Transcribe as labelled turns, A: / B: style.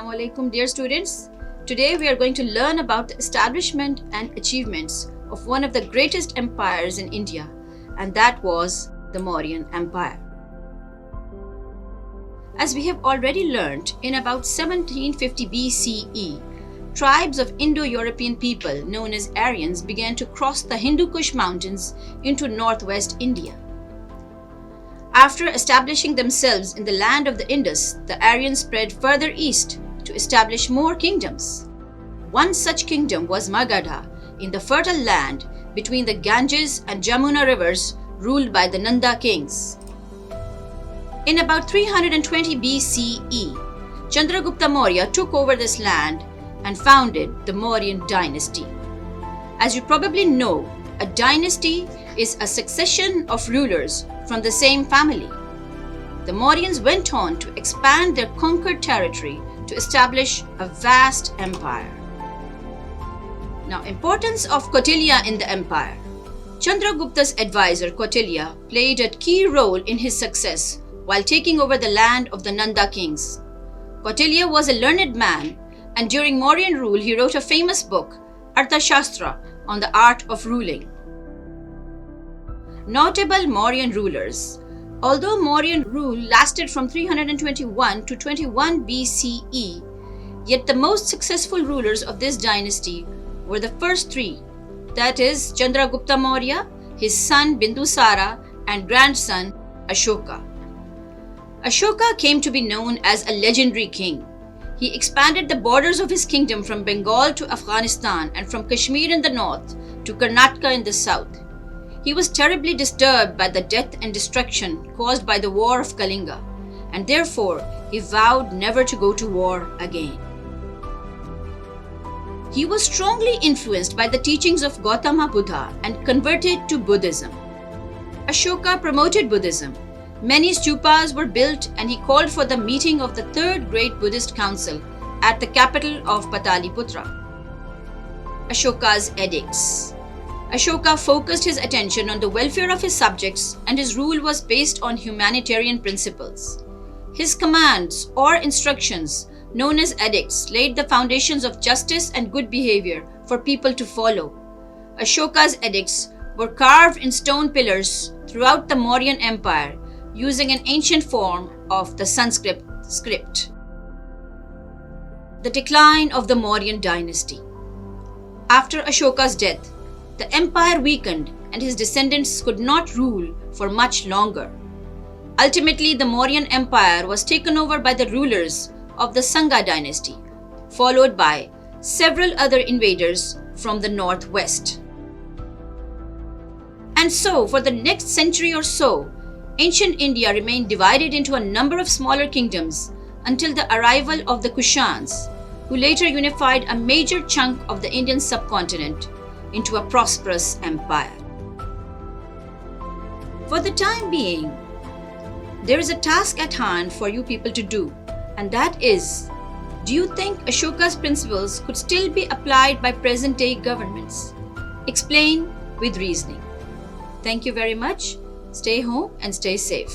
A: Assalamu alaikum, dear students. Today we are going to learn about the establishment and achievements of one of the greatest empires in India, and that was the Mauryan Empire. As we have already learnt, in about 1750 BCE, tribes of Indo-European people known as Aryans began to cross the Hindu Kush mountains into northwest India. After establishing themselves in the land of the Indus, the Aryans spread further east to establish more kingdoms. One such kingdom was Magadha in the fertile land between the Ganges and Jamuna rivers, ruled by the Nanda kings. In about 320 BCE, Chandragupta Maurya took over this land and founded the Mauryan dynasty. As you probably know, a dynasty is a succession of rulers from the same family. The Mauryans went on to expand their conquered territory to establish a vast empire. Now, importance of Kautilya in the empire. Chandragupta's advisor Kautilya played a key role in his success while taking over the land of the Nanda kings. Kautilya was a learned man, and during Mauryan rule he wrote a famous book, Arthashastra, on the art of ruling. Notable Mauryan rulers. Although Mauryan rule lasted from 321 to 21 BCE, yet the most successful rulers of this dynasty were the first three, that is Chandragupta Maurya, his son Bindusara, and grandson Ashoka. Ashoka came to be known as a legendary king. He expanded the borders of his kingdom from Bengal to Afghanistan and from Kashmir in the north to Karnataka in the south. He was terribly disturbed by the death and destruction caused by the war of Kalinga, and therefore he vowed never to go to war again. He was strongly influenced by the teachings of Gautama Buddha and converted to Buddhism. Ashoka promoted Buddhism. Many stupas were built, and he called for the meeting of the Third Great Buddhist Council at the capital of Pataliputra. Ashoka's edicts. Ashoka focused his attention on the welfare of his subjects, and his rule was based on humanitarian principles. His commands or instructions, known as edicts, laid the foundations of justice and good behavior for people to follow. Ashoka's edicts were carved in stone pillars throughout the Mauryan Empire using an ancient form of the Sanskrit script. The decline of the Mauryan dynasty. After Ashoka's death, the empire weakened and his descendants could not rule for much longer. Ultimately, the Mauryan Empire was taken over by the rulers of the Sanga dynasty, followed by several other invaders from the northwest. And so, for the next century or so, ancient India remained divided into a number of smaller kingdoms until the arrival of the Kushans, who later unified a major chunk of the Indian subcontinent into a prosperous empire. For the time being, there is a task at hand for you people to do, and that is, do you think Ashoka's principles could still be applied by present-day governments? Explain with reasoning. Thank you very much. Stay home and stay safe.